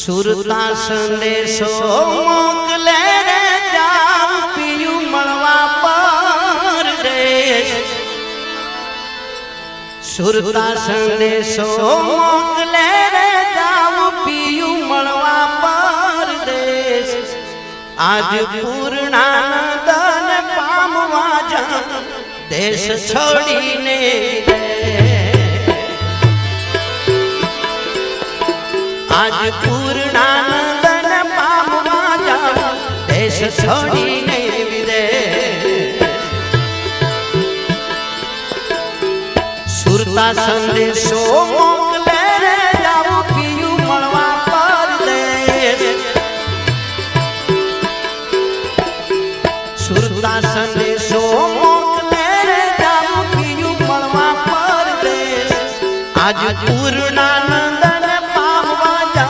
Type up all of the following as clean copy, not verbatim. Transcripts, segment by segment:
सुरता संदेशो मोकले रे जाम पियू मळवा परदेश। सुरता संदेशो मोकले रे जाम पियू मळवा परदेश। आज पूर्णानंदन पामवा जा देश छोड़ीने आज पूर्णानंदन पामवा जा देश छोड़ीने विदेश। सुरता संदेशो मोकले रे जाऊं पियू मळवा परदेश। सुरता संदेशो मोकले रे जाऊं पियू मळवा परदेश। आज पूर्णानंदन पामवा जा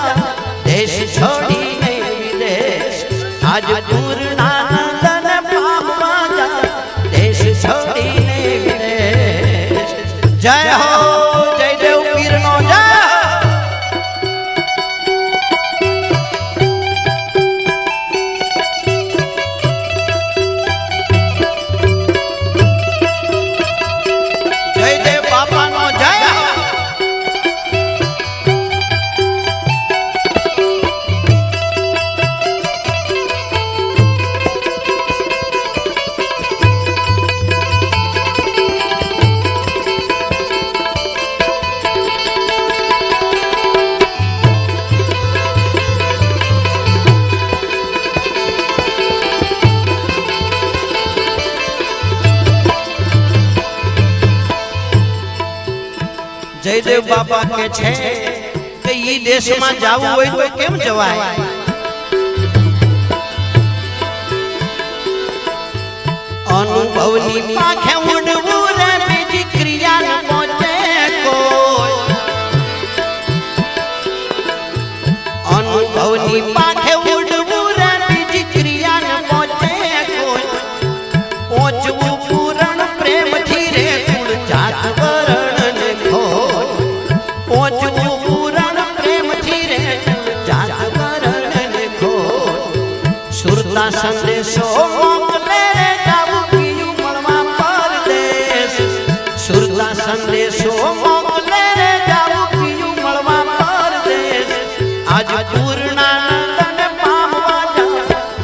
देश छोड़ीने विदेश। आज पूर्णानंदन पामवा जा देश छोड़ीने विदेश। जय हो जय देव पीरनो जय। जयदेव बाबा के छे कि ई देश में जावू होय तो केम जवाय। अनुभवनी पाखे उड़वू रे बीजी क्रिया न पहुंचे कोई। अनुभवनी पाखे उड़वू रे बीजी क्रिया न पहुंचे कोई। पहुंचवू पूर्ण प्रेम थी रे कुल जात वरण ने खोज। पहुंचवू पूर्ण प्रेम थी रे जात वरण ने खोज। सुरता संदेशो मोकले रे जाऊं पियू मळवा परदेश। सुरता संदेशो मोकले रे जाऊं पियू मळवा परदेश। आज पूर्णानंदन पामवा जा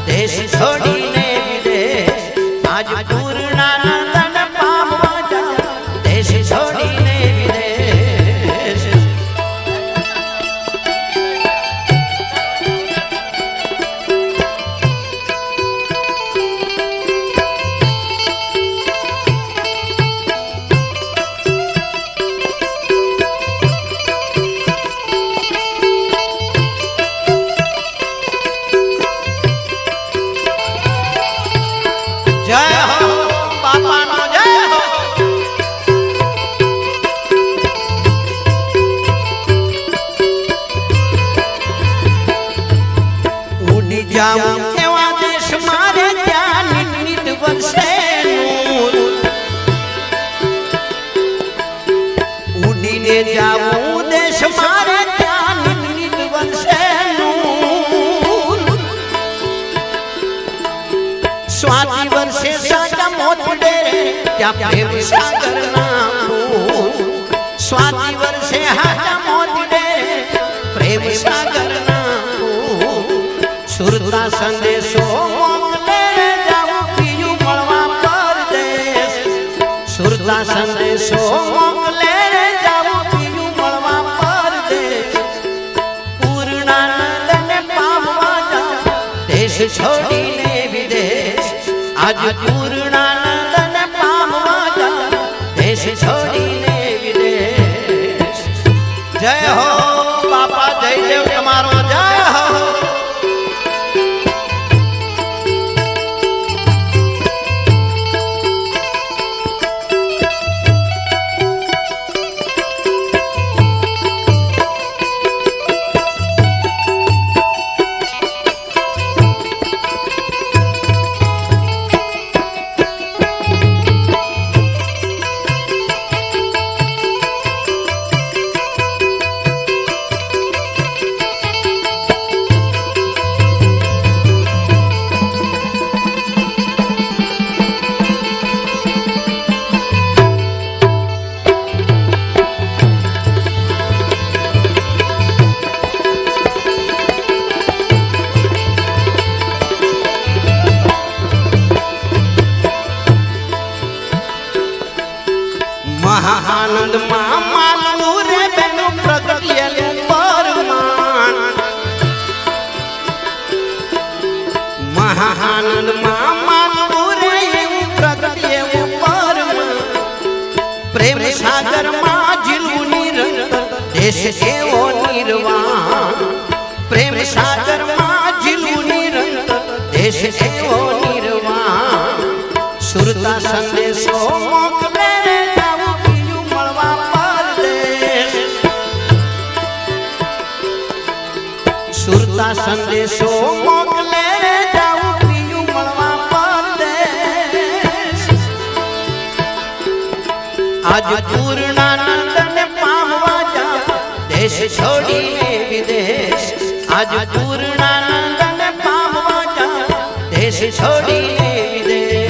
देश छोड़ीने विदेश। आज पूर्णानंदन पामवा जा देश छोड़ीने विदेश। जय हो बाबा नो जय हो। उड़ी जाऊं एवा देश मारे ज्ञान नित वर्षे नूर। उड़ीने जाऊं देश मारे ज्ञान नित वर्षे नूर। स्वाति वर्षे साजा मोत डेरे क्या प्रेम सागर ना फूल। स्वाति वर्षे हाजा मोत डेरे प्रेम सागर ना फूल। सुरता संदेशो मोकले रे जाऊं पियू मळवा परदेश। सुरता संदेशो मोकले रे जाऊं पियू मळवा परदेश। पूर्णानंदन पामवा जा देश छोड़ीने विदेश। आज पूर्णानंदन पामवा जा देश छोड़ीने विदेश। जय हो बापा जयदेव तुम्हारो जय हो। મહાનંદ માં માનવું રે બેનું પ્રગટિયેલું પરમાન મહાનંદ માં માનવું રે એવું પ્રગટિયેલું પરમાન પ્રેમ સાગર માં જીલવું નિરંતર દેશ એવો નિર્વાણ પ્રેમ સાગર માં જીલવું નિરંતર દેશ એવો નિર્વાણ સુરતા સંદેશો મોકલે રે જાવું બીજું મળવા પરદેશ સુરતા સંદેશો મોકલે રે જાવું બીજું મળવા પરદેશ આજ પૂર્ણાનંદને પામવા જા દેશ છોડીને વિદેશ આજ પૂર્ણાનંદને પામવા જા દેશ છોડીને વિદેશ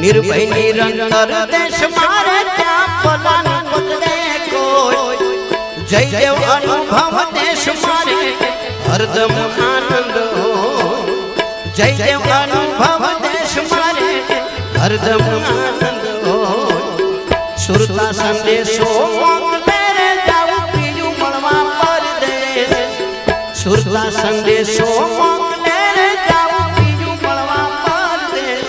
निर्भय निरंतर देश मारे त्या पलान पकड़े कोई जय देव अनुभव देश मारे हरदम आनंद हो जय देव अनुभव देश मारे हरदम आनंद हो सुरता संदेशो मोकले रे जाऊं बीजू मळवा परदेश सुरता संदेशो मोकले रे जाऊं बीजू मळवा परदेश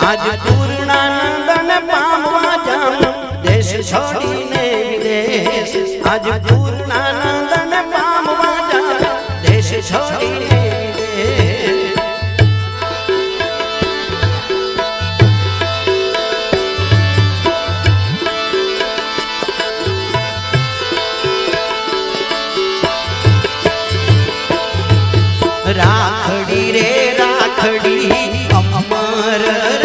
आज पूर्णानंदने पामवा जाऊं देश छोड़ीने विदेश आज पूर्णानंदने पामवा जाऊं देश छोड़ीने विदेश राखड़ी रे राखड़ी अमर